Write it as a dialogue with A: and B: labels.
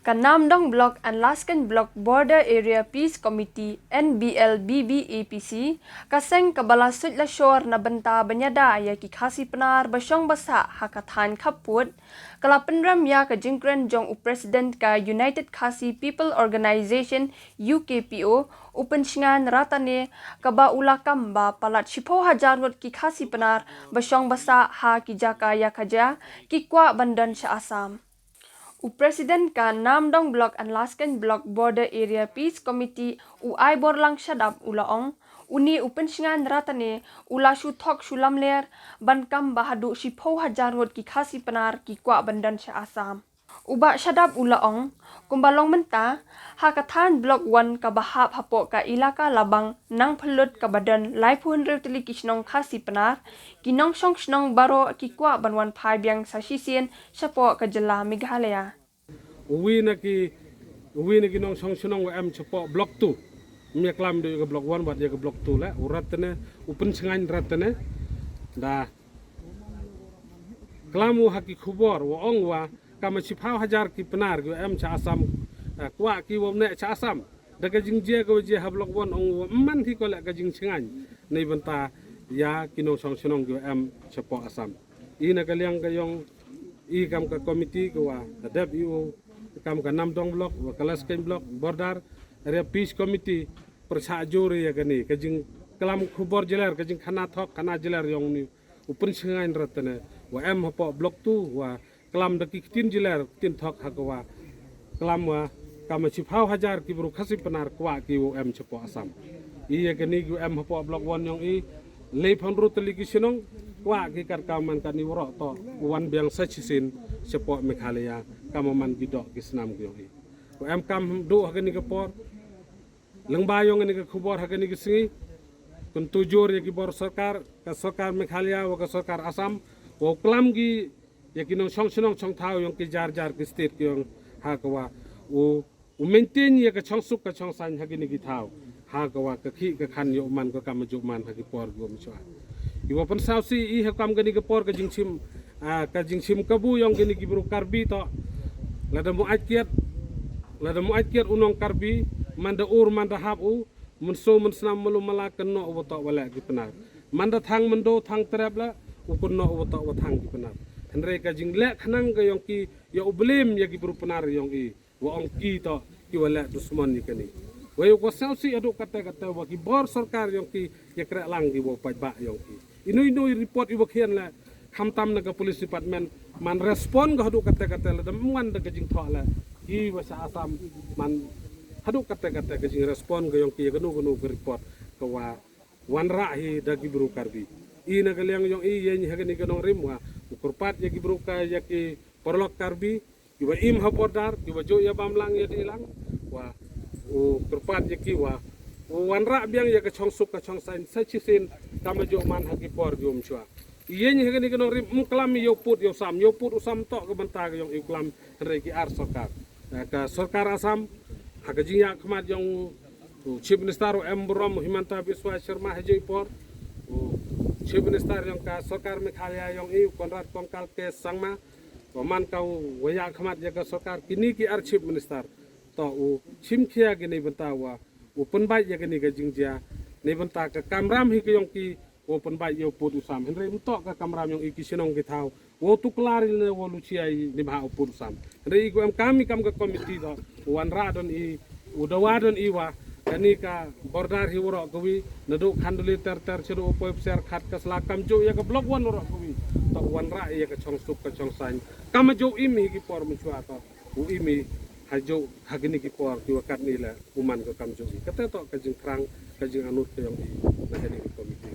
A: Kanamdong Block and Laskan Block Border Area Peace Committee NBLBBAPC kaseng kabalasut lasyor na benta banyada ya kikhasi penar basyong basa hakatan kaput kalapenram ya kajingkren jong President ka United Khasi People Organization UKPO upensingan ratane kaba ulakam ba palat 10,000 ngot kikhasi penar basyong basa ha kijaka ya kaja kikwa bandan sa Assam. President ka Namdong Block and Laskan Block Border Area Peace Committee ai borlang syadap ulaong uni upensingan ratane ula syuthok sulamler bankam bahadu 10,000 ngot kikhasi penar kikwa bandan sa Assam. Uba syadap ulaong kumbalong menta hakatan Block 1 kabahap hapok ka ilaka labang nang pelut ka badan laipun rewteli kisnong khasi penar kinong song snong baro kikwa banwan phai biang sa sisien sapo ka jela Meghalaya.
B: Uwi na ki nong song snong am sapo Block 2 mi klam do ka Block 1 bat ya ka Block 2 la uratne upen sengan ratne da klamu haki khubor wa ongwa kama 10,000 ki penar ki am cha Assam kwa ki womne cha Assam daga jingjia ko je ha Block 1 ong man thi ko la ka jing singan nei banta ya kinong song sinong ki am sapo Assam ina kaliang kayong i kam ka committee ko wa adab yu kam ka Namdong Block wa Laskan Block Border Area Peace Committee persa jore ya kani ka jing kalam khubor jelar ka jing khana thok khana jelar yong ni upun singan ratne wa am hapo Block 2 wa kelam daki tin jilar tin thok hakwa kelam wa kama 10,000 ki bru khasi penar kwa ki em chapo Assam iya kani gu em hapo Block 1 yong i le phonru teli ki sinong kwa ki kar kaman kani woro to wan biang sachisin chapo Meghalaya kama man gidok ki snam gu yong i em kam do hakani ke por lengba yong ni ke khubor hakani ki singi kun tujur ya ki bor sarkar ka sarkar Meghalaya wa ka sarkar Assam wa kelam gi ya kinong song sinong chong thao yung ki jar ki state yung hakawa u maintain ya ka chong suk ka chong san hagini ki thao hakawa ka khi ka khan yo man ka kam ju man hagi por gom chwa iwa pan sao si I ha kam gani ka por ka jingsim kabu yung gini ki bru karbi to lada mu atkiat unong karbi manda ur manda hab u munso mun snam mulu mala kan no wo to wala ki penar manda thang mando thang trabla ukun no wo to wo thang ki penar Henry ka jingle khanang ka yong ki ya ublim ya ki penar yong i wa ong ki to ki wala dusman ni kani wa yo ko sausi adu kata wa ki bor sarkar yong ki ya kra lang ki wo ba yong ki inu report ibo khian la khamtam na ka police department man respond ka adu kata la dam man da ka jing tho la I wa sa Assam man adu kata ka jing respond ka yong ki ya kanu ka report ka wa wan ra hi da ki bru karbi ina kaliang yong I yen hagani kanong rimwa ukurpat ya ki bruka ya ki porlok karbi kiwa im hapodar kiwa jo ya bamlang ya dilang wa ukurpat ya ki wa wanra biang ya ka chongsuk ka chongsain sachisin kama jo man hagi por gum chwa yen hagani kanong rim muklam yo put usam to ka banta yong iklam re ki ar sarkar ka sarkar Assam hagajinya khamat yong chief minister Embrom Himanta Biswa Sharma hajai por Chief Minister yang ka sarkar Meghalaya yang I Konrad Kongkal ke sangma waman kau waya khamat ya ka sarkar kini ki ar Chief Minister to u chimkhia gini banta wa open bai ya gini ka jingjia nei banta ka kamram hi yong ki open bai yo put usam henre to ka kamram yong I ki sinong ki thau wo tuklar ne wo luciai ni ba put usam henre I ko am kami kam ka committee do wan ra don I udawadon I wa kani ka bordar hi woro kawi nadu khanduli ter cheru upoi pser khat ka slakam jo ya ka Block 1 woro kawi to wan ra ya ka chong suk ka chong san kam jo imi ki por muchwa to u imi ha jo hagini ki por ki wakat ni la uman ka kam jo kata to ka jing krang ka jing anut ka yong I na heni komite